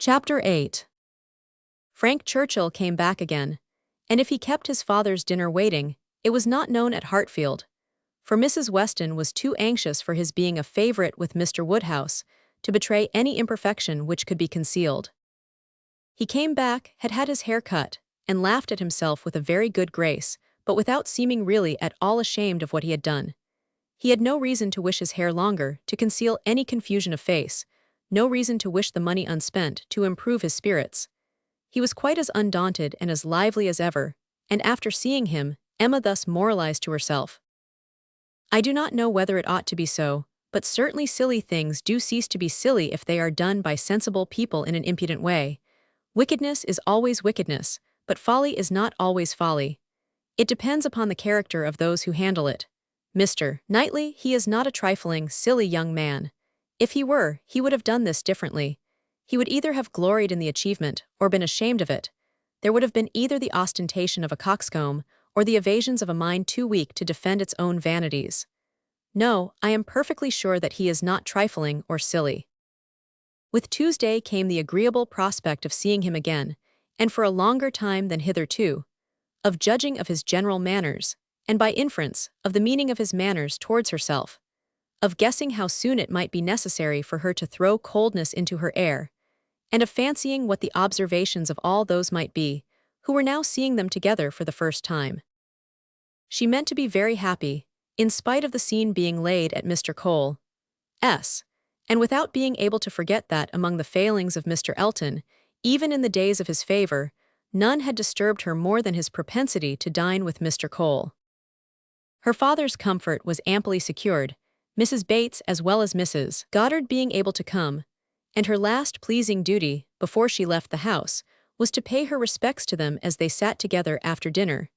Chapter 8. Frank Churchill came back again, and if he kept his father's dinner waiting, it was not known at Hartfield, for Mrs. Weston was too anxious for his being a favorite with Mr. Woodhouse to betray any imperfection which could be concealed. He came back, had had his hair cut, and laughed at himself with a very good grace, but without seeming really at all ashamed of what he had done. He had no reason to wish his hair longer, to conceal any confusion of face, no reason to wish the money unspent, to improve his spirits. He was quite as undaunted and as lively as ever, and after seeing him, Emma thus moralized to herself. I do not know whether it ought to be so, but certainly silly things do cease to be silly if they are done by sensible people in an impudent way. Wickedness is always wickedness, but folly is not always folly. It depends upon the character of those who handle it. Mr. Knightley, he is not a trifling, silly young man. If he were, he would have done this differently. He would either have gloried in the achievement or been ashamed of it. There would have been either the ostentation of a coxcomb or the evasions of a mind too weak to defend its own vanities. No, I am perfectly sure that he is not trifling or silly. With Tuesday came the agreeable prospect of seeing him again, and for a longer time than hitherto, of judging of his general manners, and by inference, of the meaning of his manners towards herself, of guessing how soon it might be necessary for her to throw coldness into her air, and of fancying what the observations of all those might be, who were now seeing them together for the first time. She meant to be very happy, in spite of the scene being laid at Mr. Cole's, and without being able to forget that among the failings of Mr. Elton, even in the days of his favor, none had disturbed her more than his propensity to dine with Mr. Cole. Her father's comfort was amply secured, Mrs. Bates as well as Mrs. Goddard being able to come, and her last pleasing duty, before she left the house, was to pay her respects to them as they sat together after dinner.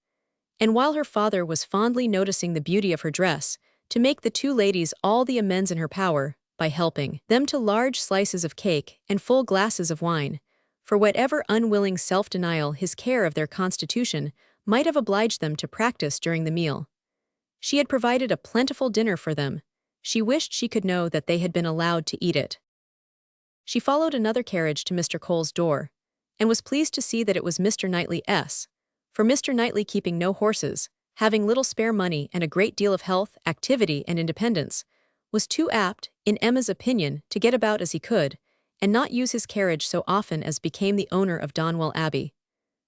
And while her father was fondly noticing the beauty of her dress, to make the two ladies all the amends in her power, by helping them to large slices of cake and full glasses of wine, for whatever unwilling self-denial his care of their constitution might have obliged them to practice during the meal. She had provided a plentiful dinner for them. She wished she could know that they had been allowed to eat it. She followed another carriage to Mr. Cole's door, and was pleased to see that it was Mr. Knightley's, for Mr. Knightley, keeping no horses, having little spare money and a great deal of health, activity, and independence, was too apt, in Emma's opinion, to get about as he could, and not use his carriage so often as became the owner of Donwell Abbey.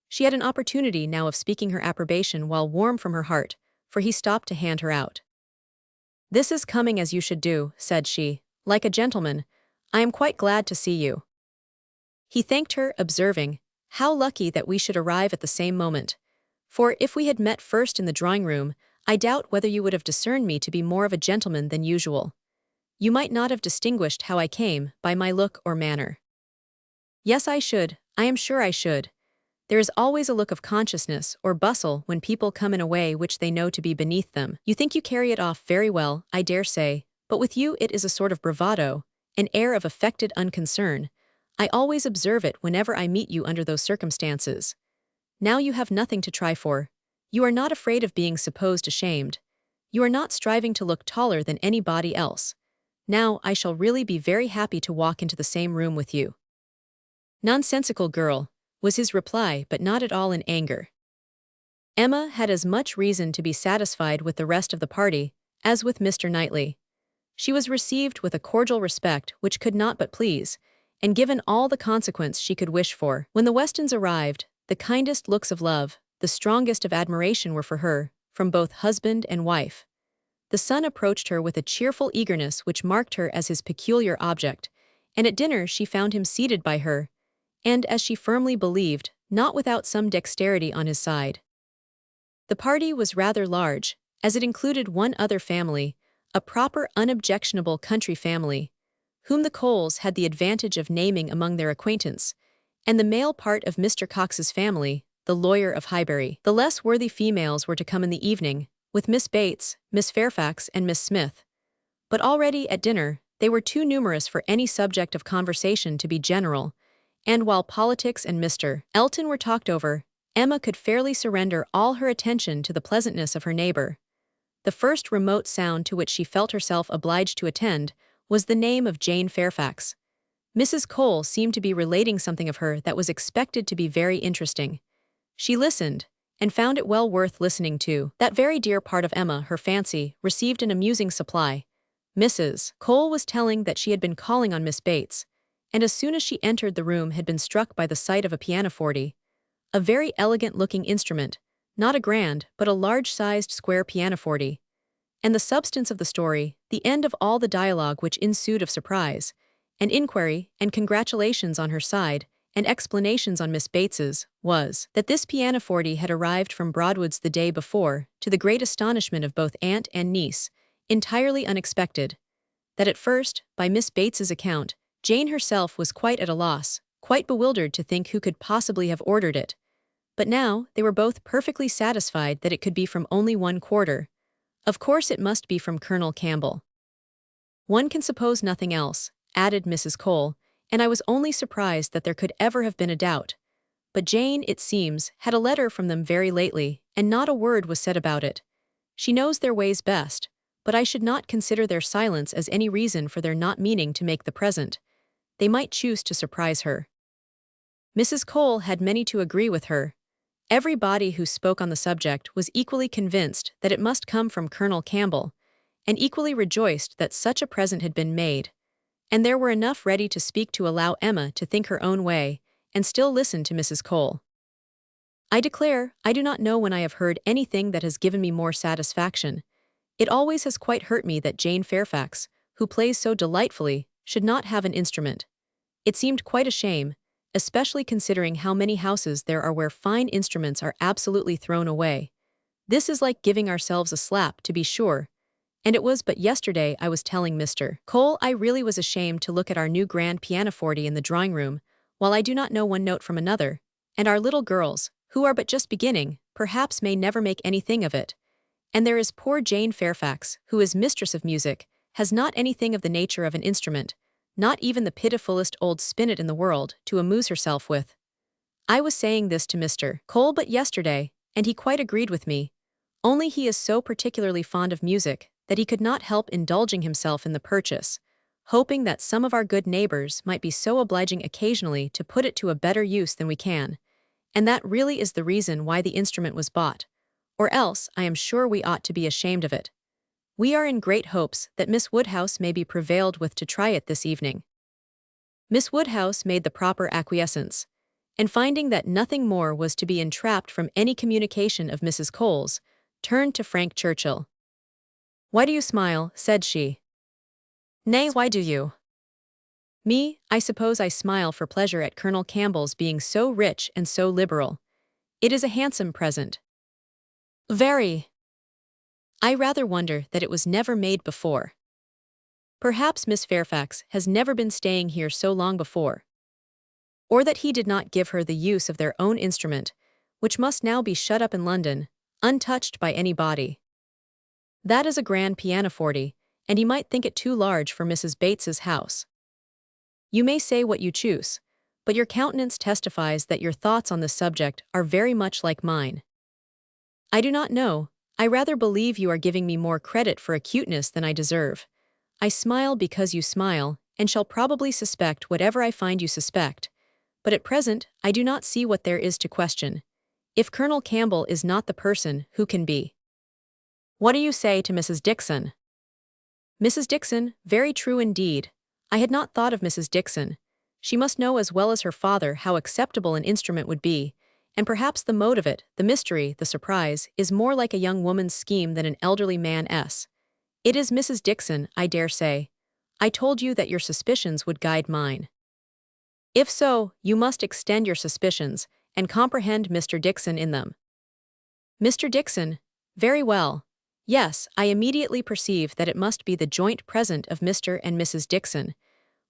She had an opportunity now of speaking her approbation while warm from her heart, for he stopped to hand her out. "This is coming as you should do," said she, "like a gentleman. I am quite glad to see you." He thanked her, observing, "How lucky that we should arrive at the same moment, for if we had met first in the drawing-room, I doubt whether you would have discerned me to be more of a gentleman than usual. You might not have distinguished how I came, by my look or manner." "Yes, I should, I am sure I should. There is always a look of consciousness or bustle when people come in a way which they know to be beneath them. You think you carry it off very well, I dare say, but with you it is a sort of bravado, an air of affected unconcern. I always observe it whenever I meet you under those circumstances. Now you have nothing to try for. You are not afraid of being supposed ashamed. You are not striving to look taller than anybody else. Now I shall really be very happy to walk into the same room with you." "Nonsensical girl," was his reply, but not at all in anger. Emma had as much reason to be satisfied with the rest of the party as with Mr. Knightley. She was received with a cordial respect which could not but please, and given all the consequence she could wish for. When the Westons arrived, the kindest looks of love, the strongest of admiration were for her, from both husband and wife. The son approached her with a cheerful eagerness which marked her as his peculiar object, and at dinner she found him seated by her, and, as she firmly believed, not without some dexterity on his side. The party was rather large, as it included one other family, a proper unobjectionable country family, whom the Coles had the advantage of naming among their acquaintance, and the male part of Mr. Cox's family, the lawyer of Highbury. The less worthy females were to come in the evening, with Miss Bates, Miss Fairfax, and Miss Smith. But already, at dinner, they were too numerous for any subject of conversation to be general, and while politics and Mr. Elton were talked over, Emma could fairly surrender all her attention to the pleasantness of her neighbor. The first remote sound to which she felt herself obliged to attend was the name of Jane Fairfax. Mrs. Cole seemed to be relating something of her that was expected to be very interesting. She listened, and found it well worth listening to. That very dear part of Emma, her fancy, received an amusing supply. Mrs. Cole was telling that she had been calling on Miss Bates, and as soon as she entered the room had been struck by the sight of a pianoforte, a very elegant-looking instrument, not a grand but a large-sized square pianoforte. And the substance of the story, the end of all the dialogue which ensued of surprise, and inquiry, and congratulations on her side, and explanations on Miss Bates's, was that this pianoforte had arrived from Broadwood's the day before, to the great astonishment of both aunt and niece, entirely unexpected. That at first, by Miss Bates's account, Jane herself was quite at a loss, quite bewildered to think who could possibly have ordered it. But now, they were both perfectly satisfied that it could be from only one quarter. Of course it must be from Colonel Campbell. One can suppose nothing else, added Mrs. Cole, and I was only surprised that there could ever have been a doubt. But Jane, it seems, had a letter from them very lately, and not a word was said about it. She knows their ways best, but I should not consider their silence as any reason for their not meaning to make the present. They might choose to surprise her. Mrs. Cole had many to agree with her. Everybody who spoke on the subject was equally convinced that it must come from Colonel Campbell, and equally rejoiced that such a present had been made. And there were enough ready to speak to allow Emma to think her own way, and still listen to Mrs. Cole. I declare, I do not know when I have heard anything that has given me more satisfaction. It always has quite hurt me that Jane Fairfax, who plays so delightfully, should not have an instrument. It seemed quite a shame, especially considering how many houses there are where fine instruments are absolutely thrown away. This is like giving ourselves a slap, to be sure. And it was but yesterday I was telling Mr. Cole I really was ashamed to look at our new grand pianoforte in the drawing-room, while I do not know one note from another, and our little girls, who are but just beginning, perhaps may never make anything of it. And there is poor Jane Fairfax, who is mistress of music, has not anything of the nature of an instrument, not even the pitifullest old spinet in the world, to amuse herself with. I was saying this to Mr. Cole but yesterday, and he quite agreed with me, only he is so particularly fond of music that he could not help indulging himself in the purchase, hoping that some of our good neighbors might be so obliging occasionally to put it to a better use than we can, and that really is the reason why the instrument was bought, or else I am sure we ought to be ashamed of it. We are in great hopes that Miss Woodhouse may be prevailed with to try it this evening. Miss Woodhouse made the proper acquiescence, and finding that nothing more was to be entrapped from any communication of Mrs. Cole's, turned to Frank Churchill. "Why do you smile?" said she. "Nay, why do you?" "Me, I suppose I smile for pleasure at Colonel Campbell's being so rich and so liberal. It is a handsome present." "Very. I rather wonder that it was never made before. Perhaps Miss Fairfax has never been staying here so long before. Or that he did not give her the use of their own instrument, which must now be shut up in London, untouched by any body. That is a grand pianoforte, and he might think it too large for Mrs. Bates's house. You may say what you choose, but your countenance testifies that your thoughts on this subject are very much like mine. I do not know, I rather believe you are giving me more credit for acuteness than I deserve. I smile because you smile, and shall probably suspect whatever I find you suspect, but at present I do not see what there is to question. If Colonel Campbell is not the person, who can be? What do you say to Mrs. Dixon?" "Mrs. Dixon, very true indeed. I had not thought of Mrs. Dixon. She must know as well as her father how acceptable an instrument would be, and perhaps the mode of it, the mystery, the surprise, is more like a young woman's scheme than an elderly man's. It is Mrs. Dixon, I dare say. I told you that your suspicions would guide mine. If so, you must extend your suspicions, and comprehend Mr. Dixon in them." "Mr. Dixon? Very well. Yes, I immediately perceive that it must be the joint present of Mr. and Mrs. Dixon.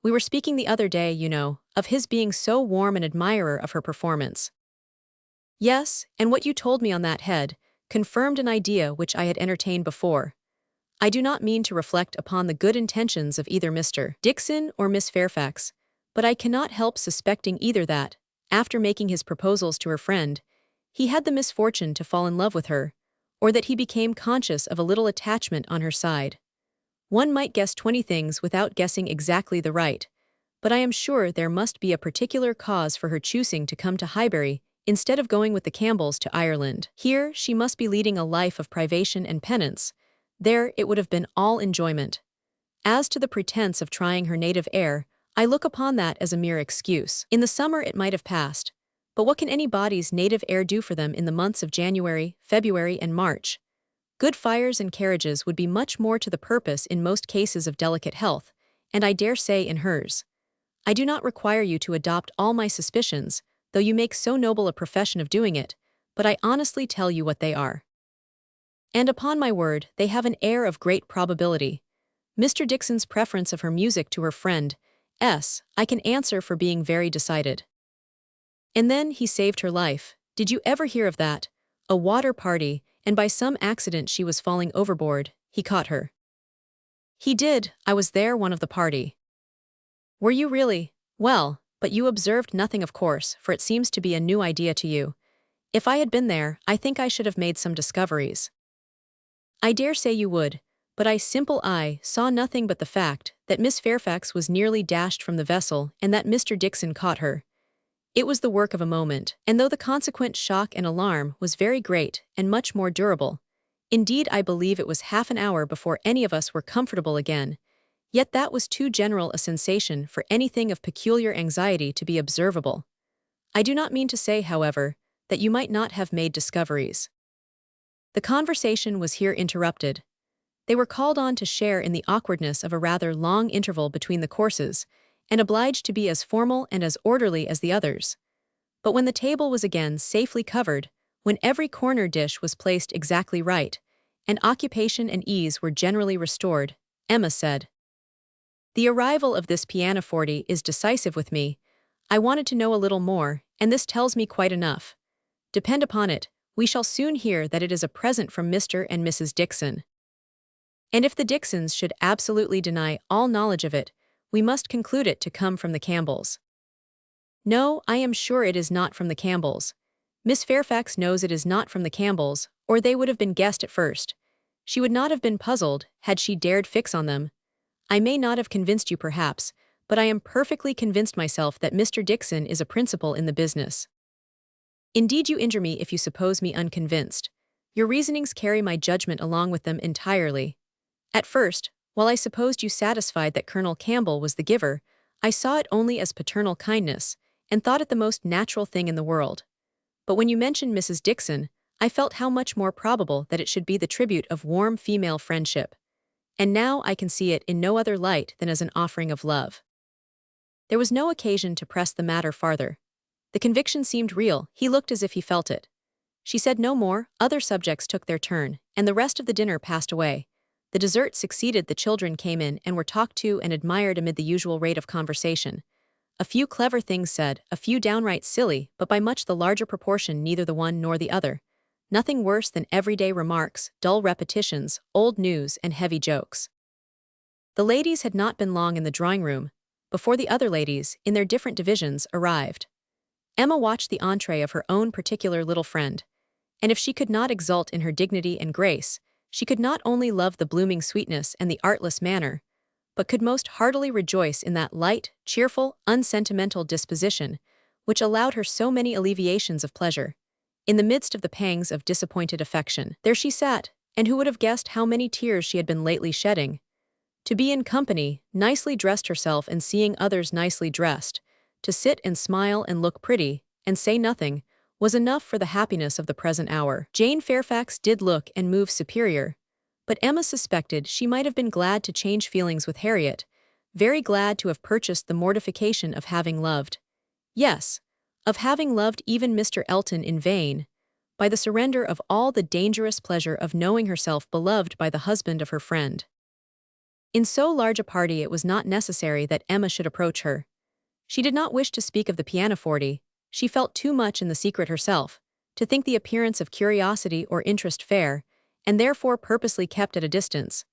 We were speaking the other day, you know, of his being so warm an admirer of her performance." "Yes, and what you told me on that head confirmed an idea which I had entertained before. I do not mean to reflect upon the good intentions of either Mr. Dixon or Miss Fairfax, but I cannot help suspecting either that, after making his proposals to her friend, he had the misfortune to fall in love with her, or that he became conscious of a little attachment on her side. One might guess 20 things without guessing exactly the right, but I am sure there must be a particular cause for her choosing to come to Highbury instead of going with the Campbells to Ireland. Here, she must be leading a life of privation and penance. There, it would have been all enjoyment. As to the pretense of trying her native air, I look upon that as a mere excuse. In the summer it might have passed, but what can anybody's native air do for them in the months of January, February, and March? Good fires and carriages would be much more to the purpose in most cases of delicate health, and I dare say in hers. I do not require you to adopt all my suspicions, though you make so noble a profession of doing it, but I honestly tell you what they are. And upon my word, they have an air of great probability. Mr. Dixon's preference of her music to her friend S. I can answer for being very decided. And then he saved her life. Did you ever hear of that? A water party, and by some accident she was falling overboard. He caught her. He did. I was there, one of the party. Were you really? Well, but you observed nothing, of course, for it seems to be a new idea to you. If I had been there, I think I should have made some discoveries. I dare say you would, but I saw nothing but the fact that Miss Fairfax was nearly dashed from the vessel and that Mr. Dixon caught her. It was the work of a moment, and though the consequent shock and alarm was very great and much more durable, indeed I believe it was half an hour before any of us were comfortable again, yet that was too general a sensation for anything of peculiar anxiety to be observable. I do not mean to say, however, that you might not have made discoveries. The conversation was here interrupted. They were called on to share in the awkwardness of a rather long interval between the courses, and obliged to be as formal and as orderly as the others. But when the table was again safely covered, when every corner dish was placed exactly right, and occupation and ease were generally restored, Emma said, "The arrival of this pianoforte is decisive with me. I wanted to know a little more, and this tells me quite enough. Depend upon it, we shall soon hear that it is a present from Mr. and Mrs. Dixon. And if the Dixons should absolutely deny all knowledge of it, we must conclude it to come from the Campbells." "No, I am sure it is not from the Campbells. Miss Fairfax knows it is not from the Campbells, or they would have been guessed at first. She would not have been puzzled had she dared fix on them. I may not have convinced you perhaps, but I am perfectly convinced myself that Mr. Dixon is a principal in the business. Indeed, you injure me if you suppose me unconvinced. Your reasonings carry my judgment along with them entirely. At first, while I supposed you satisfied that Colonel Campbell was the giver, I saw it only as paternal kindness, and thought it the most natural thing in the world. But when you mentioned Mrs. Dixon, I felt how much more probable that it should be the tribute of warm female friendship. And now I can see it in no other light than as an offering of love." There was no occasion to press the matter farther. The conviction seemed real, he looked as if he felt it. She said no more, other subjects took their turn, and the rest of the dinner passed away. The dessert succeeded, the children came in and were talked to and admired amid the usual rate of conversation. A few clever things said, a few downright silly, but by much the larger proportion neither the one nor the other. Nothing worse than everyday remarks, dull repetitions, old news, and heavy jokes. The ladies had not been long in the drawing-room before the other ladies, in their different divisions, arrived. Emma watched the entree of her own particular little friend, and if she could not exult in her dignity and grace, she could not only love the blooming sweetness and the artless manner, but could most heartily rejoice in that light, cheerful, unsentimental disposition which allowed her so many alleviations of pleasure. In the midst of the pangs of disappointed affection, there she sat, and who would have guessed how many tears she had been lately shedding? To be in company, nicely dressed herself and seeing others nicely dressed, to sit and smile and look pretty, and say nothing, was enough for the happiness of the present hour. Jane Fairfax did look and move superior, but Emma suspected she might have been glad to change feelings with Harriet, very glad to have purchased the mortification of having loved. Yes, of having loved even Mr. Elton in vain, by the surrender of all the dangerous pleasure of knowing herself beloved by the husband of her friend. In so large a party it was not necessary that Emma should approach her. She did not wish to speak of the pianoforte, she felt too much in the secret herself, to think the appearance of curiosity or interest fair, and therefore purposely kept at a distance.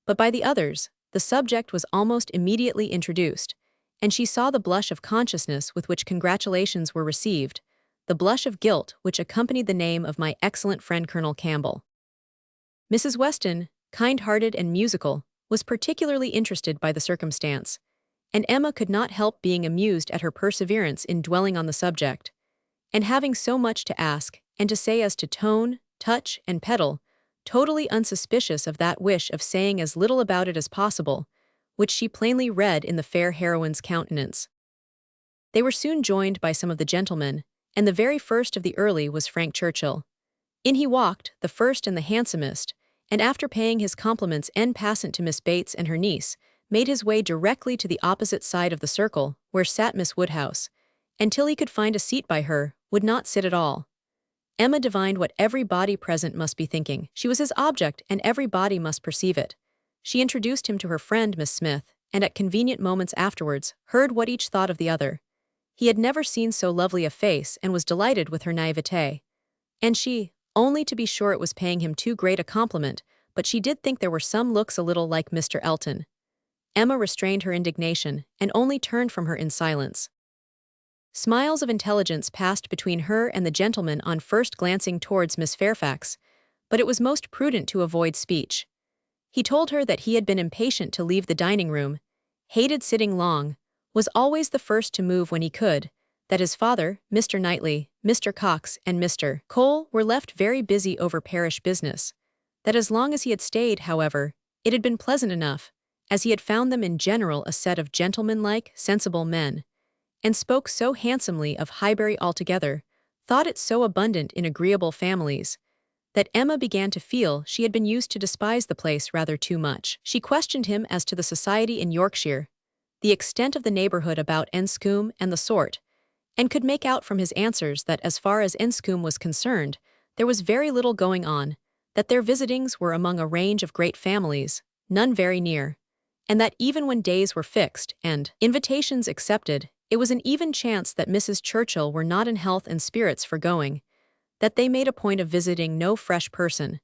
But by the others, the subject was almost immediately introduced, and she saw the blush of consciousness with which congratulations were received, the blush of guilt which accompanied the name of my excellent friend Colonel Campbell. Mrs. Weston, kind-hearted and musical, was particularly interested by the circumstance, and Emma could not help being amused at her perseverance in dwelling on the subject. And having so much to ask and to say as to tone, touch, and pedal, totally unsuspicious of that wish of saying as little about it as possible, which she plainly read in the fair heroine's countenance. They were soon joined by some of the gentlemen, and the very first of the early was Frank Churchill. In he walked, the first and the handsomest, and after paying his compliments en passant to Miss Bates and her niece, made his way directly to the opposite side of the circle, where sat Miss Woodhouse, and till he could find a seat by her, would not sit at all. Emma divined what every body present must be thinking. She was his object, and every body must perceive it. She introduced him to her friend Miss Smith, and at convenient moments afterwards, heard what each thought of the other. He had never seen so lovely a face and was delighted with her naivete. And she, only to be sure it was paying him too great a compliment, but she did think there were some looks a little like Mr. Elton. Emma restrained her indignation, and only turned from her in silence. Smiles of intelligence passed between her and the gentleman on first glancing towards Miss Fairfax, but it was most prudent to avoid speech. He told her that he had been impatient to leave the dining-room, hated sitting long, was always the first to move when he could, that his father, Mr. Knightley, Mr. Cox, and Mr. Cole were left very busy over parish business, that as long as he had stayed, however, it had been pleasant enough, as he had found them in general a set of gentlemanlike, sensible men, and spoke so handsomely of Highbury altogether, thought it so abundant in agreeable families, that Emma began to feel she had been used to despise the place rather too much. She questioned him as to the society in Yorkshire, the extent of the neighbourhood about Enscombe and the sort, and could make out from his answers that as far as Enscombe was concerned, there was very little going on, that their visitings were among a range of great families, none very near, and that even when days were fixed and invitations accepted, it was an even chance that Mrs. Churchill were not in health and spirits for going, that they made a point of visiting no fresh person,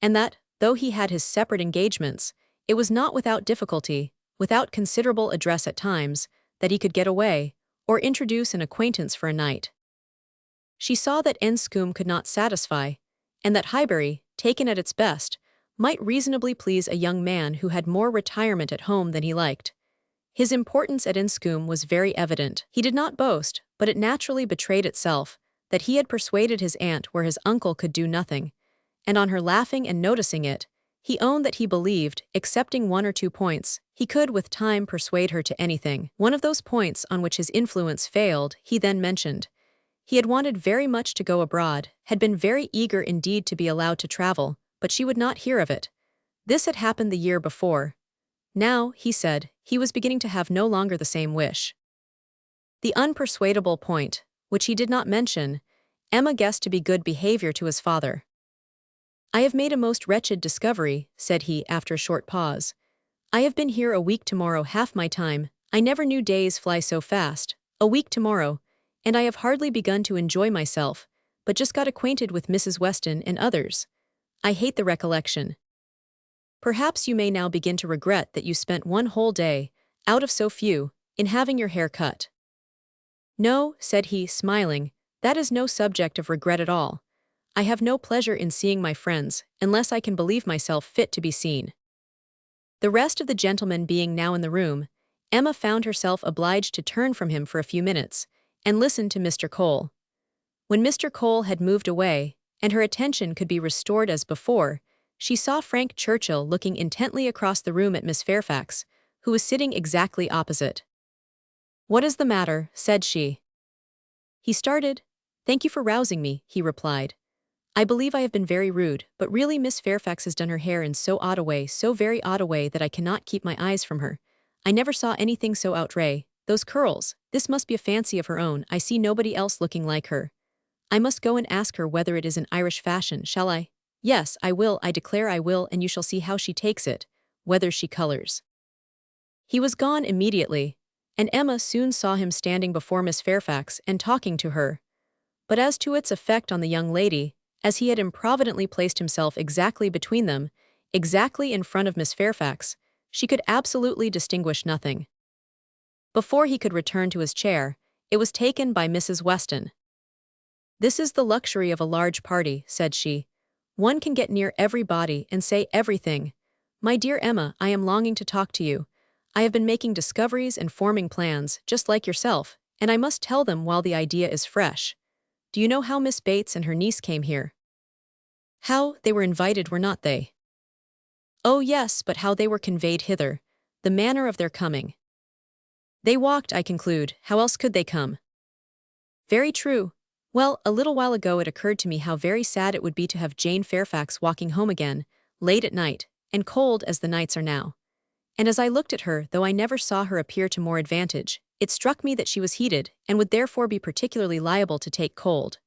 and that, though he had his separate engagements, it was not without difficulty, without considerable address at times, that he could get away, or introduce an acquaintance for a night. She saw that Enscombe could not satisfy, and that Highbury, taken at its best, might reasonably please a young man who had more retirement at home than he liked. His importance at Enscombe was very evident. He did not boast, but it naturally betrayed itself, that he had persuaded his aunt where his uncle could do nothing, and on her laughing and noticing it, he owned that he believed, excepting one or two points, he could with time persuade her to anything. One of those points on which his influence failed, he then mentioned. He had wanted very much to go abroad, had been very eager indeed to be allowed to travel, but she would not hear of it. This had happened the year before. Now, he said, he was beginning to have no longer the same wish. The unpersuadable point, which he did not mention, Emma guessed to be good behavior to his father. "I have made a most wretched discovery," said he after a short pause. "I have been here a week tomorrow half my time, I never knew days fly so fast, a week tomorrow, and I have hardly begun to enjoy myself, but just got acquainted with Mrs. Weston and others. I hate the recollection. Perhaps you may now begin to regret that you spent one whole day, out of so few, in having your hair cut." "No," said he, smiling, "that is no subject of regret at all. I have no pleasure in seeing my friends, unless I can believe myself fit to be seen." The rest of the gentlemen being now in the room, Emma found herself obliged to turn from him for a few minutes, and listen to Mr. Cole. When Mr. Cole had moved away, and her attention could be restored as before, she saw Frank Churchill looking intently across the room at Miss Fairfax, who was sitting exactly opposite. "What is the matter?" said she. He started. "Thank you for rousing me," he replied. "I believe I have been very rude, but really Miss Fairfax has done her hair in so odd a way, so very odd a way that I cannot keep my eyes from her. I never saw anything so outré. Those curls, this must be a fancy of her own, I see nobody else looking like her. I must go and ask her whether it is an Irish fashion, shall I? Yes, I will, I declare I will, and you shall see how she takes it, whether she colors." He was gone immediately, and Emma soon saw him standing before Miss Fairfax and talking to her. But as to its effect on the young lady, as he had improvidently placed himself exactly between them, exactly in front of Miss Fairfax, she could absolutely distinguish nothing. Before he could return to his chair, it was taken by Mrs. Weston. "This is the luxury of a large party," said she. "One can get near everybody and say everything. My dear Emma, I am longing to talk to you. I have been making discoveries and forming plans, just like yourself, and I must tell them while the idea is fresh. Do you know how Miss Bates and her niece came here? How, they were invited, were not they? Oh yes, but how they were conveyed hither, the manner of their coming. They walked, I conclude, how else could they come? Very true. Well, a little while ago it occurred to me how very sad it would be to have Jane Fairfax walking home again, late at night, and cold as the nights are now. And as I looked at her, though I never saw her appear to more advantage, it struck me that she was heated, and would therefore be particularly liable to take cold.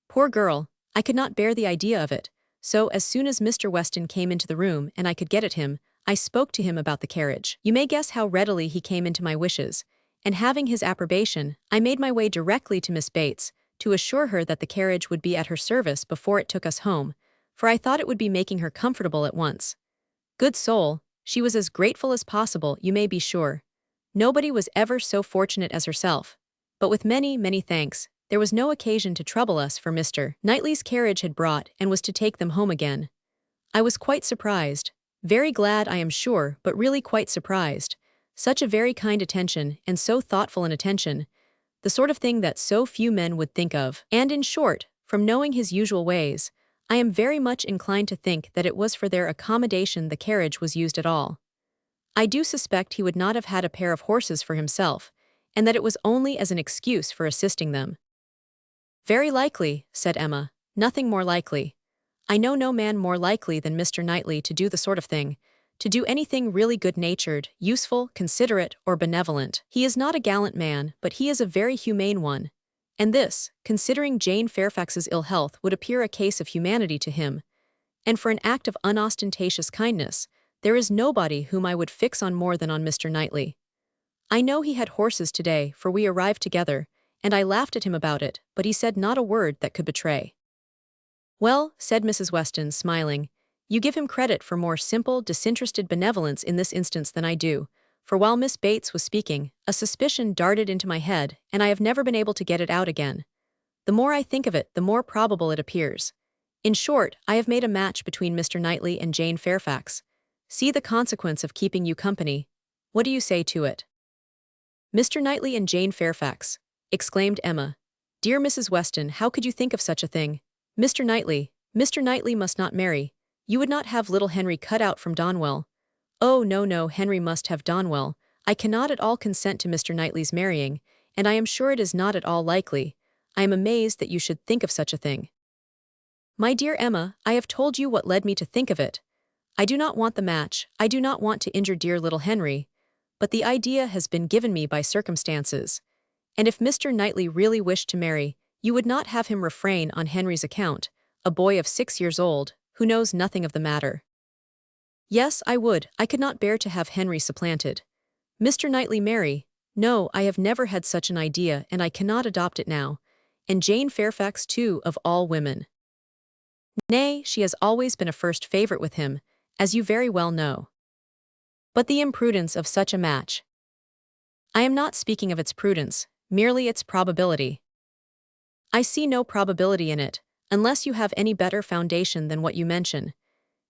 Poor girl, I could not bear the idea of it, so as soon as Mr. Weston came into the room and I could get at him, I spoke to him about the carriage. You may guess how readily he came into my wishes, and having his approbation, I made my way directly to Miss Bates, to assure her that the carriage would be at her service before it took us home, for I thought it would be making her comfortable at once. Good soul, she was as grateful as possible, you may be sure. Nobody was ever so fortunate as herself. But with many, many thanks, there was no occasion to trouble us, for Mr. Knightley's carriage had brought and was to take them home again. I was quite surprised, very glad I am sure, but really quite surprised. Such a very kind attention, and so thoughtful an attention, the sort of thing that so few men would think of. And in short, from knowing his usual ways, I am very much inclined to think that it was for their accommodation the carriage was used at all. I do suspect he would not have had a pair of horses for himself, and that it was only as an excuse for assisting them. Very likely, said Emma, nothing more likely. I know no man more likely than Mr. Knightley to do the sort of thing, to do anything really good-natured, useful, considerate, or benevolent. He is not a gallant man, but he is a very humane one. And this, considering Jane Fairfax's ill health, would appear a case of humanity to him. And for an act of unostentatious kindness, there is nobody whom I would fix on more than on Mr. Knightley. I know he had horses today, for we arrived together, and I laughed at him about it, but he said not a word that could betray. Well, said Mrs. Weston, smiling, you give him credit for more simple, disinterested benevolence in this instance than I do, for while Miss Bates was speaking, a suspicion darted into my head, and I have never been able to get it out again. The more I think of it, the more probable it appears. In short, I have made a match between Mr. Knightley and Jane Fairfax. See the consequence of keeping you company. What do you say to it? Mr. Knightley and Jane Fairfax, exclaimed Emma. Dear Mrs. Weston, how could you think of such a thing? Mr. Knightley must not marry. You would not have little Henry cut out from Donwell. Oh, no, Henry must have Donwell. I cannot at all consent to Mr. Knightley's marrying, and I am sure it is not at all likely. I am amazed that you should think of such a thing. My dear Emma, I have told you what led me to think of it. I do not want the match, I do not want to injure dear little Henry, but the idea has been given me by circumstances. And if Mr. Knightley really wished to marry, you would not have him refrain on Henry's account, a boy of 6 years old, who knows nothing of the matter. Yes, I would. I could not bear to have Henry supplanted. Mr. Knightley marry? No, I have never had such an idea, and I cannot adopt it now. And Jane Fairfax, too, of all women. Nay, she has always been a first favorite with him, as you very well know. But the imprudence of such a match. I am not speaking of its prudence, merely its probability. I see no probability in it, unless you have any better foundation than what you mention.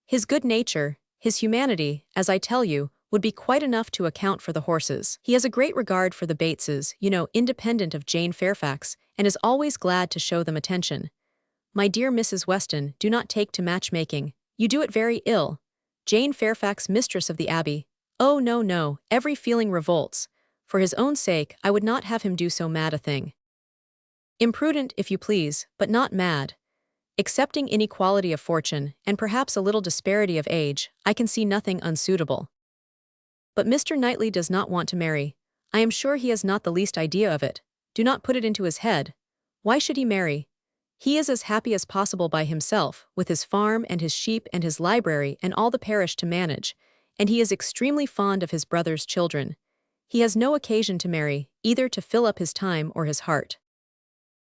His good nature, his humanity, as I tell you, would be quite enough to account for the horses. He has a great regard for the Bateses, you know, independent of Jane Fairfax, and is always glad to show them attention. My dear Mrs. Weston, do not take to matchmaking. You do it very ill. Jane Fairfax, mistress of the Abbey. Oh, no, every feeling revolts. For his own sake, I would not have him do so mad a thing. Imprudent, if you please, but not mad. Excepting inequality of fortune, and perhaps a little disparity of age, I can see nothing unsuitable. But Mr. Knightley does not want to marry. I am sure he has not the least idea of it. Do not put it into his head. Why should he marry? He is as happy as possible by himself, with his farm and his sheep and his library and all the parish to manage, and he is extremely fond of his brother's children. He has no occasion to marry, either to fill up his time or his heart.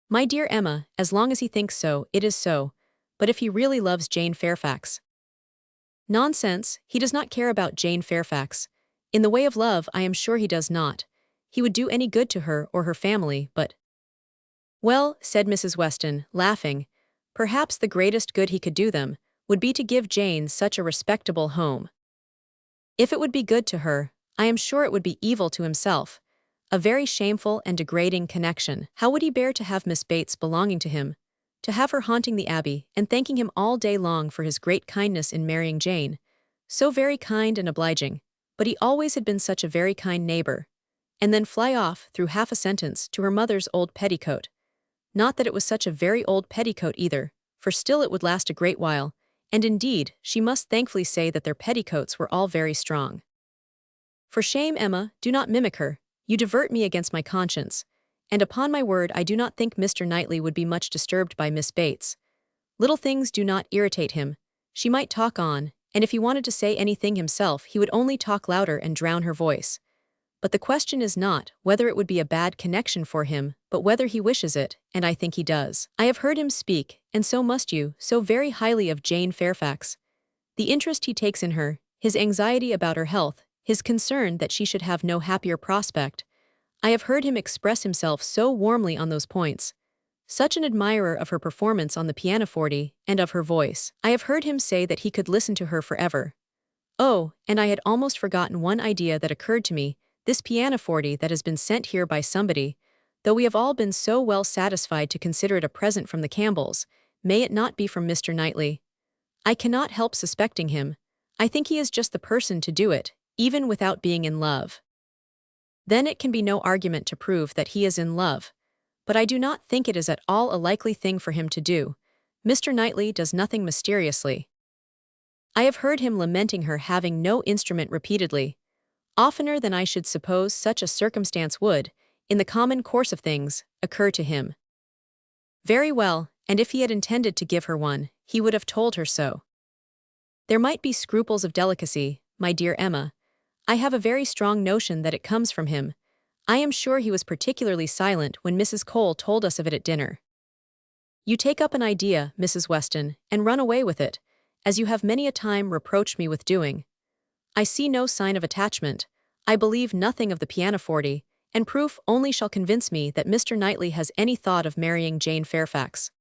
My dear Emma, as long as he thinks so, it is so, but if he really loves Jane Fairfax. Nonsense, he does not care about Jane Fairfax. In the way of love, I am sure he does not. He would do any good to her or her family, but— Well, said Mrs. Weston, laughing, perhaps the greatest good he could do them would be to give Jane such a respectable home. If it would be good to her, I am sure it would be evil to himself. A very shameful and degrading connection. How would he bear to have Miss Bates belonging to him? To have her haunting the Abbey and thanking him all day long for his great kindness in marrying Jane. So very kind and obliging, but he always had been such a very kind neighbor. And then fly off, through half a sentence, to her mother's old petticoat. Not that it was such a very old petticoat either, for still it would last a great while, and indeed, she must thankfully say that their petticoats were all very strong. For shame, Emma, do not mimic her, you divert me against my conscience, and upon my word I do not think Mr. Knightley would be much disturbed by Miss Bates. Little things do not irritate him. She might talk on, and if he wanted to say anything himself he would only talk louder and drown her voice. But the question is not whether it would be a bad connection for him, but whether he wishes it, and I think he does. I have heard him speak, and so must you, so very highly of Jane Fairfax. The interest he takes in her, his anxiety about her health, his concern that she should have no happier prospect. I have heard him express himself so warmly on those points. Such an admirer of her performance on the pianoforte, and of her voice. I have heard him say that he could listen to her forever. Oh, and I had almost forgotten one idea that occurred to me, this pianoforte that has been sent here by somebody, though we have all been so well satisfied to consider it a present from the Campbells, may it not be from Mr. Knightley? I cannot help suspecting him. I think he is just the person to do it, even without being in love. Then it can be no argument to prove that he is in love. But I do not think it is at all a likely thing for him to do. Mr. Knightley does nothing mysteriously. I have heard him lamenting her having no instrument repeatedly, oftener than I should suppose such a circumstance would, in the common course of things, occur to him. Very well, and if he had intended to give her one, he would have told her so. There might be scruples of delicacy, my dear Emma. I have a very strong notion that it comes from him. I am sure he was particularly silent when Mrs. Cole told us of it at dinner. You take up an idea, Mrs. Weston, and run away with it, as you have many a time reproached me with doing. I see no sign of attachment, I believe nothing of the pianoforte, and proof only shall convince me that Mr. Knightley has any thought of marrying Jane Fairfax.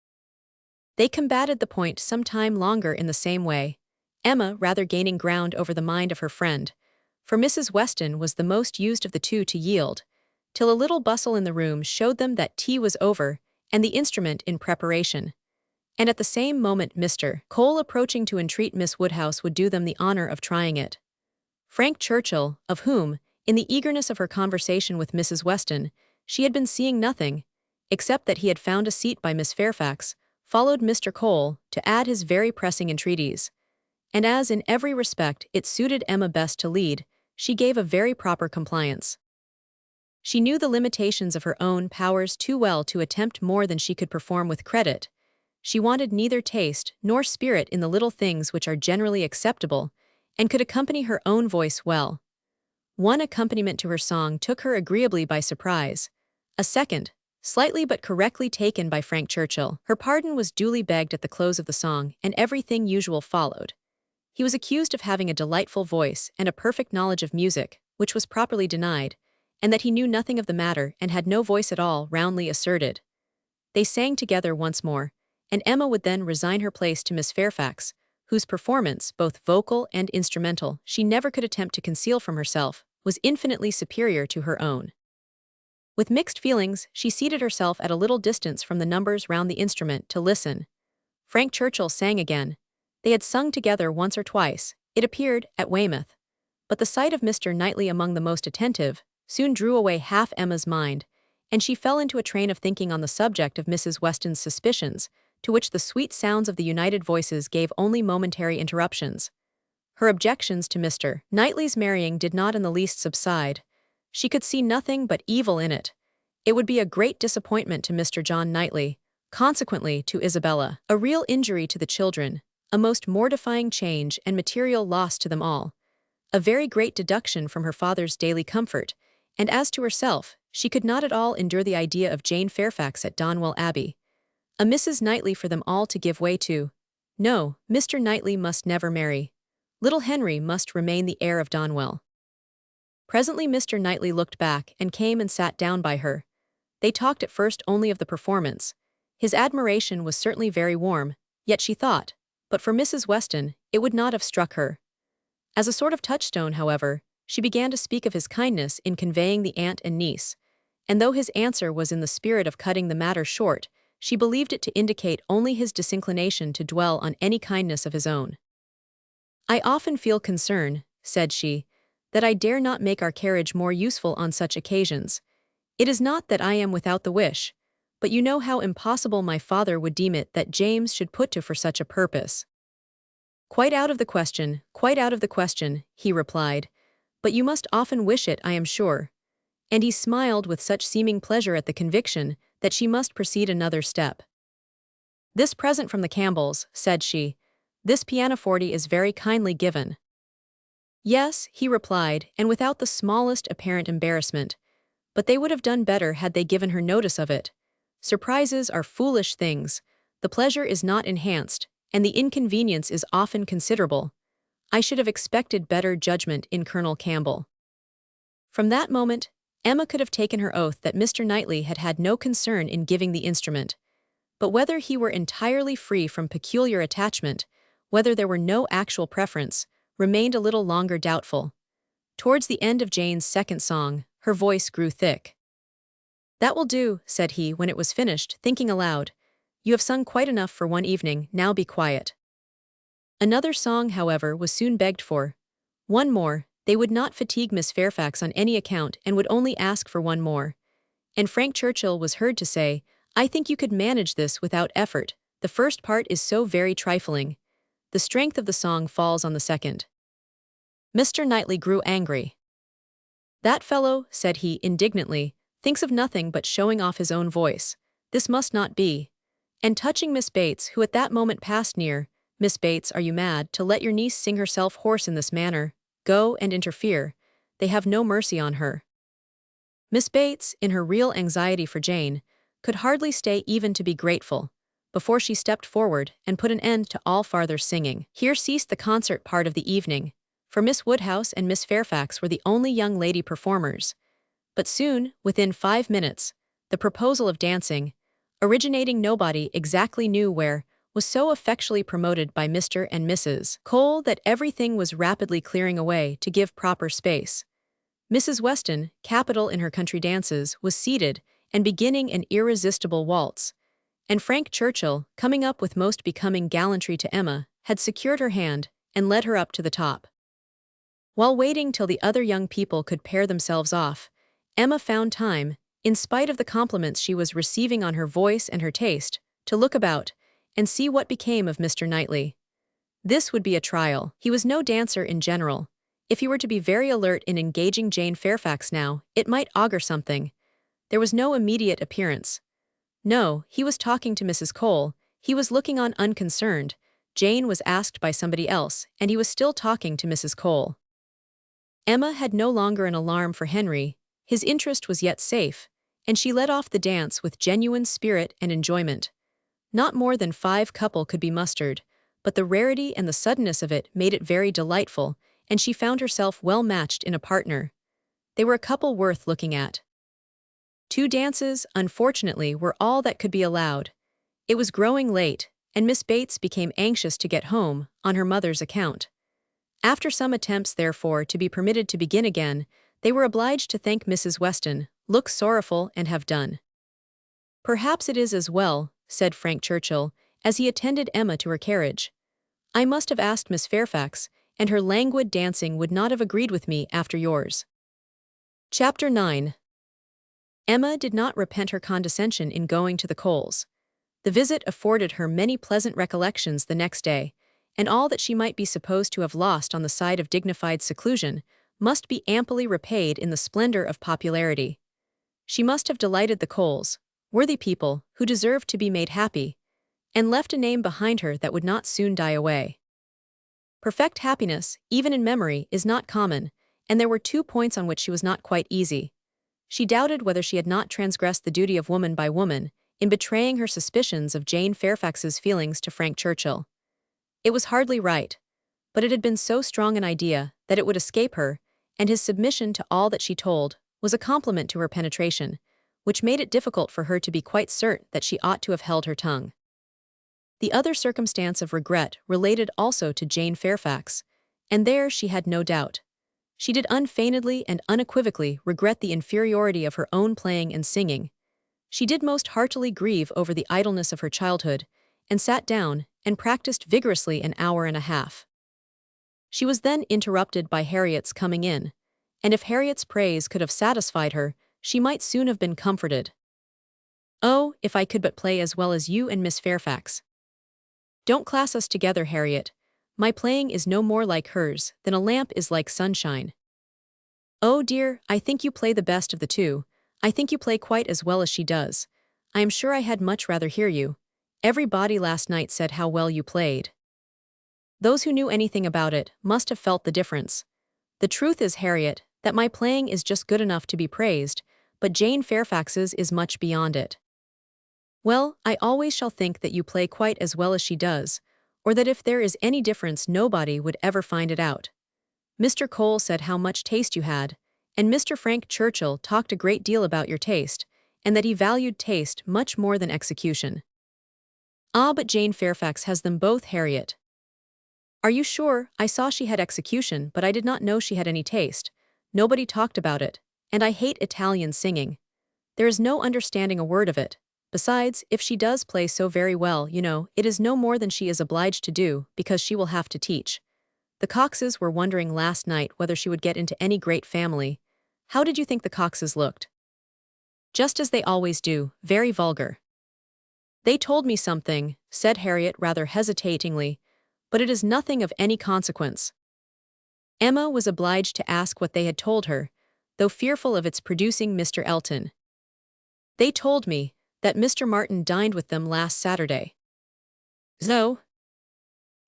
They combated the point some time longer in the same way, Emma rather gaining ground over the mind of her friend, for Mrs. Weston was the most used of the two to yield, till a little bustle in the room showed them that tea was over, and the instrument in preparation. And at the same moment Mr. Cole approaching to entreat Miss Woodhouse would do them the honor of trying it. Frank Churchill, of whom, in the eagerness of her conversation with Mrs. Weston, she had been seeing nothing, except that he had found a seat by Miss Fairfax, followed Mr. Cole to add his very pressing entreaties. And as in every respect it suited Emma best to lead, she gave a very proper compliance. She knew the limitations of her own powers too well to attempt more than she could perform with credit. She wanted neither taste nor spirit in the little things which are generally acceptable, and could accompany her own voice well. One accompaniment to her song took her agreeably by surprise. A second, slightly but correctly taken by Frank Churchill. Her pardon was duly begged at the close of the song, and everything usual followed. He was accused of having a delightful voice and a perfect knowledge of music, which was properly denied, and that he knew nothing of the matter and had no voice at all roundly asserted. They sang together once more, and Emma would then resign her place to Miss Fairfax, whose performance, both vocal and instrumental, she never could attempt to conceal from herself, was infinitely superior to her own. With mixed feelings, she seated herself at a little distance from the numbers round the instrument to listen. Frank Churchill sang again. They had sung together once or twice, it appeared, at Weymouth. But the sight of Mr. Knightley among the most attentive soon drew away half Emma's mind, and she fell into a train of thinking on the subject of Mrs. Weston's suspicions, to which the sweet sounds of the united voices gave only momentary interruptions. Her objections to Mr. Knightley's marrying did not in the least subside. She could see nothing but evil in it. It would be a great disappointment to Mr. John Knightley, consequently to Isabella, a real injury to the children, a most mortifying change and material loss to them all, a very great deduction from her father's daily comfort, and as to herself, she could not at all endure the idea of Jane Fairfax at Donwell Abbey. A Mrs. Knightley for them all to give way to. No, Mr. Knightley must never marry. Little Henry must remain the heir of Donwell. Presently Mr. Knightley looked back and came and sat down by her. They talked at first only of the performance. His admiration was certainly very warm, yet she thought, but for Mrs. Weston, it would not have struck her. As a sort of touchstone, however, she began to speak of his kindness in conveying the aunt and niece, and though his answer was in the spirit of cutting the matter short, she believed it to indicate only his disinclination to dwell on any kindness of his own. "I often feel concern," said she, "that I dare not make our carriage more useful on such occasions. It is not that I am without the wish, but you know how impossible my father would deem it that James should put to for such a purpose." "Quite out of the question, quite out of the question," he replied, "but you must often wish it, I am sure." And he smiled with such seeming pleasure at the conviction that she must proceed another step. "This present from the Campbells," said she, "this pianoforte is very kindly given." "Yes," he replied, and without the smallest apparent embarrassment, "but they would have done better had they given her notice of it. Surprises are foolish things, the pleasure is not enhanced, and the inconvenience is often considerable. I should have expected better judgment in Colonel Campbell." From that moment, Emma could have taken her oath that Mr. Knightley had had no concern in giving the instrument. But whether he were entirely free from peculiar attachment, whether there were no actual preference, remained a little longer doubtful. Towards the end of Jane's second song, her voice grew thick. "That will do," said he when it was finished, thinking aloud. "You have sung quite enough for one evening, now be quiet." Another song, however, was soon begged for. One more, they would not fatigue Miss Fairfax on any account and would only ask for one more. And Frank Churchill was heard to say, "I think you could manage this without effort. The first part is so very trifling. The strength of the song falls on the second." Mr. Knightley grew angry. "That fellow," said he indignantly, "thinks of nothing but showing off his own voice. This must not be." And touching Miss Bates, who at that moment passed near, "Miss Bates, are you mad, to let your niece sing herself hoarse in this manner? Go and interfere. They have no mercy on her." Miss Bates, in her real anxiety for Jane, could hardly stay even to be grateful, before she stepped forward and put an end to all farther singing. Here ceased the concert part of the evening, for Miss Woodhouse and Miss Fairfax were the only young lady performers. But soon, within 5 minutes, the proposal of dancing, originating nobody exactly knew where, was so effectually promoted by Mr. and Mrs. Cole that everything was rapidly clearing away to give proper space. Mrs. Weston, capital in her country dances, was seated and beginning an irresistible waltz, and Frank Churchill, coming up with most becoming gallantry to Emma, had secured her hand and led her up to the top. While waiting till the other young people could pair themselves off, Emma found time, in spite of the compliments she was receiving on her voice and her taste, to look about and see what became of Mr. Knightley. This would be a trial. He was no dancer in general. If he were to be very alert in engaging Jane Fairfax now, it might augur something. There was no immediate appearance. No, he was talking to Mrs. Cole, he was looking on unconcerned, Jane was asked by somebody else, and he was still talking to Mrs. Cole. Emma had no longer an alarm for Henry, his interest was yet safe, and she led off the dance with genuine spirit and enjoyment. Not more than 5 couple could be mustered, but the rarity and the suddenness of it made it very delightful, and she found herself well matched in a partner. They were a couple worth looking at. 2 dances, unfortunately, were all that could be allowed. It was growing late, and Miss Bates became anxious to get home, on her mother's account. After some attempts, therefore, to be permitted to begin again, they were obliged to thank Mrs. Weston, look sorrowful, and have done. "Perhaps it is as well," said Frank Churchill, as he attended Emma to her carriage. "I must have asked Miss Fairfax, and her languid dancing would not have agreed with me after yours." Chapter 9. Emma did not repent her condescension in going to the Coles. The visit afforded her many pleasant recollections the next day, and all that she might be supposed to have lost on the side of dignified seclusion must be amply repaid in the splendor of popularity. She must have delighted the Coles, worthy people who deserved to be made happy, and left a name behind her that would not soon die away. Perfect happiness, even in memory, is not common, and there were 2 points on which she was not quite easy. She doubted whether she had not transgressed the duty of woman by woman in betraying her suspicions of Jane Fairfax's feelings to Frank Churchill. It was hardly right, but it had been so strong an idea that it would escape her, and his submission to all that she told was a compliment to her penetration, which made it difficult for her to be quite certain that she ought to have held her tongue. The other circumstance of regret related also to Jane Fairfax, and there she had no doubt. She did unfeignedly and unequivocally regret the inferiority of her own playing and singing. She did most heartily grieve over the idleness of her childhood, and sat down and practiced vigorously an hour and a half. She was then interrupted by Harriet's coming in, and if Harriet's praise could have satisfied her, she might soon have been comforted. "Oh, if I could but play as well as you and Miss Fairfax. Don't class us together, Harriet. My playing is no more like hers than a lamp is like sunshine." "Oh dear, I think you play the best of the two. I think you play quite as well as she does. I am sure I had much rather hear you. Everybody last night said how well you played." Those who knew anything about it must have felt the difference. "The truth is, Harriet, that my playing is just good enough to be praised, but Jane Fairfax's is much beyond it." "Well, I always shall think that you play quite as well as she does, or that if there is any difference nobody would ever find it out. Mr. Cole said how much taste you had, and Mr. Frank Churchill talked a great deal about your taste, and that he valued taste much more than execution." "Ah, but Jane Fairfax has them both, Harriet." "Are you sure? I saw she had execution, but I did not know she had any taste. Nobody talked about it, and I hate Italian singing. There is no understanding a word of it. Besides, if she does play so very well, it is no more than she is obliged to do, because she will have to teach. The Coxes were wondering last night whether she would get into any great family. How did you think the Coxes looked?" "Just as they always do, very vulgar." "They told me something," said Harriet rather hesitatingly, "but it is nothing of any consequence." Emma was obliged to ask what they had told her, though fearful of its producing Mr. Elton. "They told me that Mr. Martin dined with them last Saturday." "So?"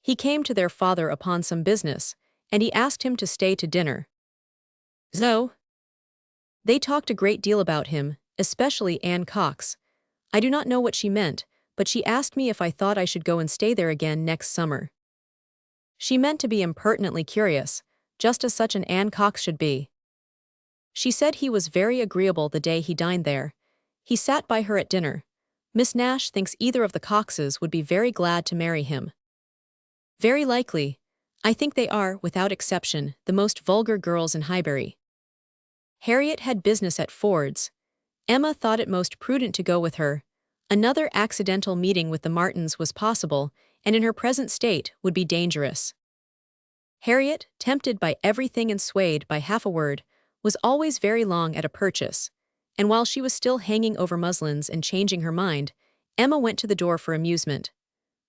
"He came to their father upon some business, and he asked him to stay to dinner." "So?" "They talked a great deal about him, especially Anne Cox. I do not know what she meant, but she asked me if I thought I should go and stay there again next summer. She meant to be impertinently curious, just as such an Anne Cox should be. She said he was very agreeable the day he dined there. He sat by her at dinner. Miss Nash thinks either of the Coxes would be very glad to marry him." "Very likely. I think they are, without exception, the most vulgar girls in Highbury." Harriet had business at Ford's. Emma thought it most prudent to go with her. Another accidental meeting with the Martins was possible, and in her present state would be dangerous. Harriet, tempted by everything and swayed by half a word, was always very long at a purchase, and while she was still hanging over muslins and changing her mind, Emma went to the door for amusement.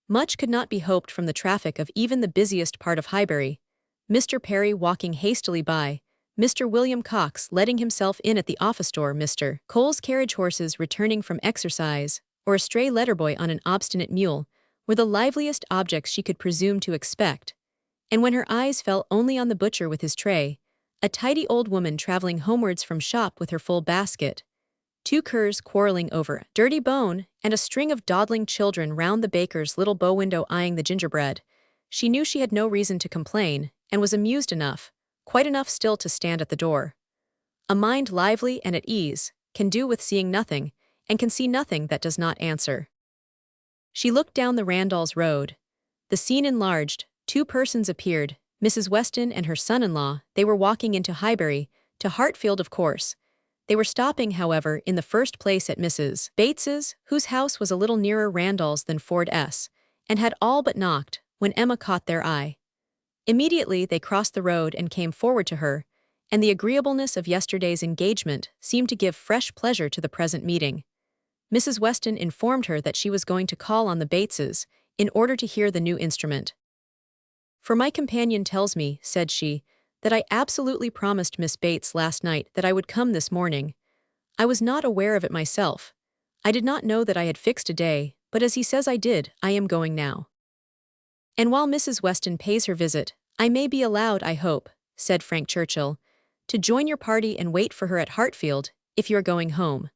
Much could not be hoped from the traffic of even the busiest part of Highbury. Mr. Perry walking hastily by, Mr. William Cox letting himself in at the office door, Mr. Cole's carriage horses returning from exercise, or a stray letterboy on an obstinate mule, were the liveliest objects she could presume to expect. And when her eyes fell only on the butcher with his tray, a tidy old woman traveling homewards from shop with her full basket, two curs quarreling over a dirty bone, and a string of dawdling children round the baker's little bow window eyeing the gingerbread, she knew she had no reason to complain, and was amused enough, quite enough still to stand at the door. A mind lively and at ease can do with seeing nothing, and can see nothing that does not answer. She looked down the Randalls Road. The scene enlarged, two persons appeared, Mrs. Weston and her son-in-law. They were walking into Highbury, to Hartfield of course. They were stopping, however, in the first place at Mrs. Bates's, whose house was a little nearer Randalls than Ford's, and had all but knocked, when Emma caught their eye. Immediately they crossed the road and came forward to her, and the agreeableness of yesterday's engagement seemed to give fresh pleasure to the present meeting. Mrs. Weston informed her that she was going to call on the Bateses, in order to hear the new instrument. "For my companion tells me," said she, "that I absolutely promised Miss Bates last night that I would come this morning. I was not aware of it myself. I did not know that I had fixed a day, but as he says I did, I am going now." "And while Mrs. Weston pays her visit, I may be allowed, I hope," said Frank Churchill, "to join your party and wait for her at Hartfield, if you are going home."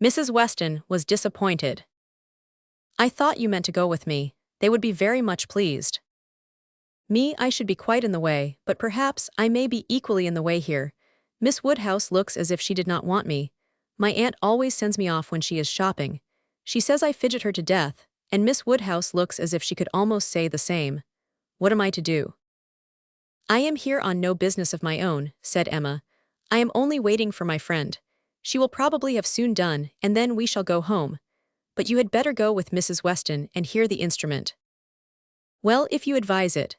Mrs. Weston was disappointed. "I thought you meant to go with me. They would be very much pleased." "Me, I should be quite in the way, but perhaps I may be equally in the way here. Miss Woodhouse looks as if she did not want me. My aunt always sends me off when she is shopping. She says I fidget her to death, and Miss Woodhouse looks as if she could almost say the same. What am I to do?" I am here on no business of my own, said Emma. I am only waiting for my friend. She will probably have soon done, and then we shall go home. But you had better go with Mrs. Weston and hear the instrument. Well, if you advise it.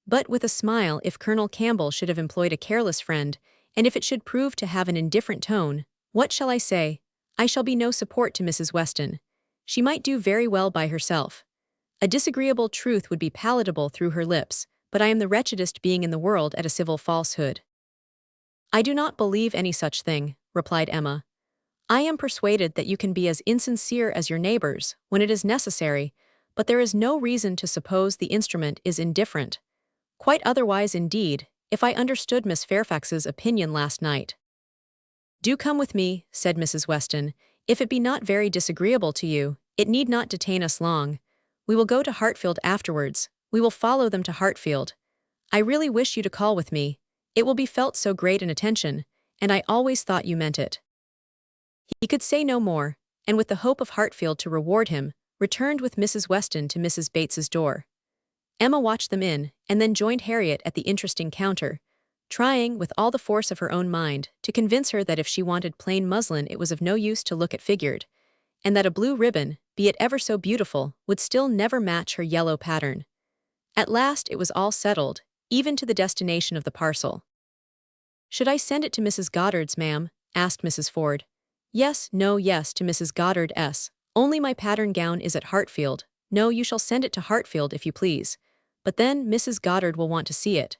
But with a smile, if Colonel Campbell should have employed a careless friend, and if it should prove to have an indifferent tone, what shall I say? I shall be no support to Mrs. Weston. She might do very well by herself. A disagreeable truth would be palatable through her lips, but I am the wretchedest being in the world at a civil falsehood. I do not believe any such thing, replied Emma. I am persuaded that you can be as insincere as your neighbors, when it is necessary, but there is no reason to suppose the instrument is indifferent. Quite otherwise indeed, if I understood Miss Fairfax's opinion last night. Do come with me, said Mrs. Weston. If it be not very disagreeable to you, it need not detain us long. We will go to Hartfield afterwards. We will follow them to Hartfield. I really wish you to call with me. It will be felt so great an attention, and I always thought you meant it. He could say no more, and with the hope of Hartfield to reward him, returned with Mrs. Weston to Mrs. Bates's door. Emma watched them in, and then joined Harriet at the interesting counter, trying, with all the force of her own mind, to convince her that if she wanted plain muslin it was of no use to look at figured, and that a blue ribbon, be it ever so beautiful, would still never match her yellow pattern. At last it was all settled, even to the destination of the parcel. Should I send it to Mrs. Goddard's, ma'am? Asked Mrs. Ford. Yes, no, yes, to Mrs. Goddard's. Only my pattern gown is at Hartfield. No, you shall send it to Hartfield if you please. But then Mrs. Goddard will want to see it.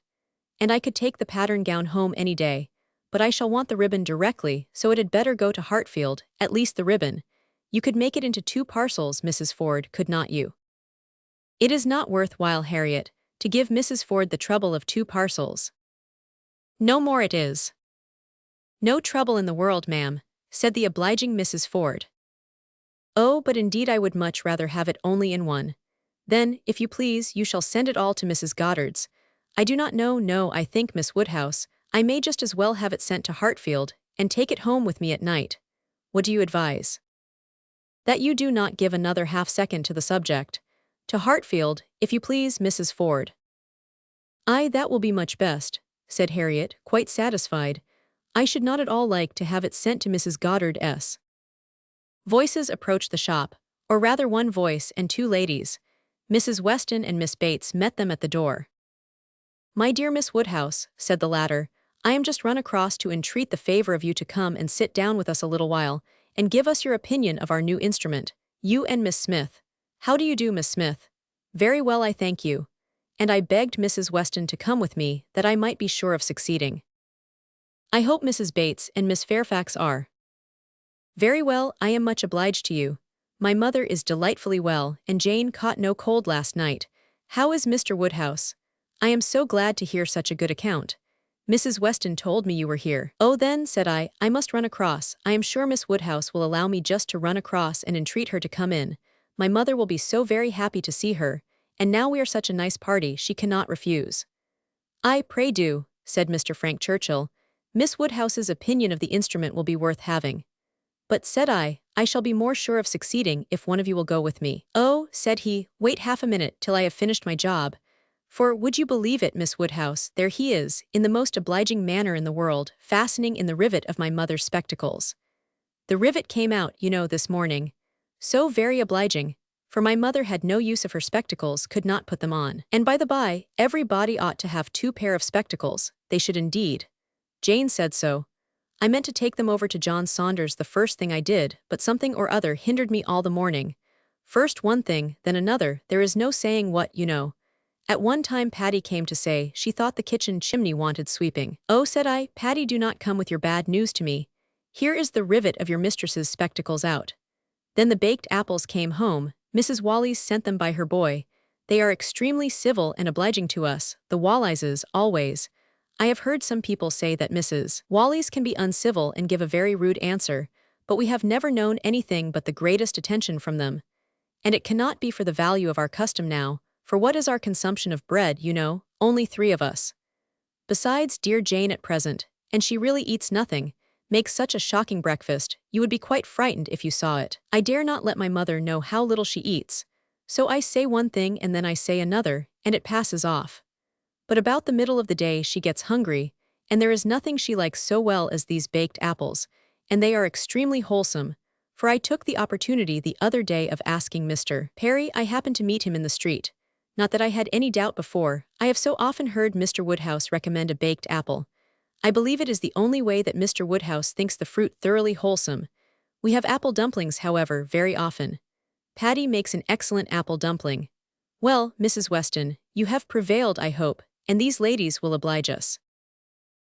And I could take the pattern gown home any day, but I shall want the ribbon directly, so it had better go to Hartfield, at least the ribbon. You could make it into 2 parcels, Mrs. Ford, could not you? It is not worth while, Harriet, to give Mrs. Ford the trouble of 2 parcels. No more it is. No trouble in the world, ma'am, said the obliging Mrs. Ford. Oh, but indeed I would much rather have it only in one. Then, if you please, you shall send it all to Mrs. Goddard's. I do not know, no, I think, Miss Woodhouse, I may just as well have it sent to Hartfield, and take it home with me at night. What do you advise? That you do not give another half-second to the subject. To Hartfield, if you please, Mrs. Ford. Aye, that will be much best, said Harriet, quite satisfied. I should not at all like to have it sent to Mrs. Goddard's. Voices approached the shop, or rather one voice and 2 ladies. Mrs. Weston and Miss Bates met them at the door. My dear Miss Woodhouse, said the latter, I am just run across to entreat the favor of you to come and sit down with us a little while, and give us your opinion of our new instrument, you and Miss Smith. How do you do, Miss Smith? Very well, I thank you. And I begged Mrs. Weston to come with me, that I might be sure of succeeding. I hope Mrs. Bates and Miss Fairfax are. Very well, I am much obliged to you. My mother is delightfully well, and Jane caught no cold last night. How is Mr. Woodhouse? I am so glad to hear such a good account. Mrs. Weston told me you were here. Oh then, said I must run across. I am sure Miss Woodhouse will allow me just to run across and entreat her to come in. My mother will be so very happy to see her, and now we are such a nice party she cannot refuse. Aye, pray do, said Mr. Frank Churchill. Miss Woodhouse's opinion of the instrument will be worth having. But, said I shall be more sure of succeeding if one of you will go with me. Oh, said he, wait half a minute till I have finished my job. For, would you believe it, Miss Woodhouse, there he is, in the most obliging manner in the world, fastening in the rivet of my mother's spectacles. The rivet came out, you know, this morning. So very obliging, for my mother had no use of her spectacles, could not put them on. And by the by, every body ought to have 2 pair of spectacles, they should indeed. Jane said so. I meant to take them over to John Saunders the first thing I did, but something or other hindered me all the morning. First one thing, then another, there is no saying what, you know. At one time Patty came to say she thought the kitchen chimney wanted sweeping. Oh, said I, Patty, do not come with your bad news to me. Here is the rivet of your mistress's spectacles out. Then the baked apples came home. Mrs. Wallis sent them by her boy. They are extremely civil and obliging to us, the Wallises, always. I have heard some people say that Mrs. Wallis can be uncivil and give a very rude answer, but we have never known anything but the greatest attention from them. And it cannot be for the value of our custom now, for what is our consumption of bread, you know, only 3 of us. Besides, dear Jane at present, and she really eats nothing, makes such a shocking breakfast, you would be quite frightened if you saw it. I dare not let my mother know how little she eats, so I say one thing and then I say another, and it passes off. But about the middle of the day she gets hungry, and there is nothing she likes so well as these baked apples, and they are extremely wholesome, for I took the opportunity the other day of asking Mr. Perry. I happened to meet him in the street. Not that I had any doubt before, I have so often heard Mr. Woodhouse recommend a baked apple. I believe it is the only way that Mr. Woodhouse thinks the fruit thoroughly wholesome. We have apple dumplings, however, very often. Patty makes an excellent apple dumpling. Well, Mrs. Weston, you have prevailed, I hope, and these ladies will oblige us.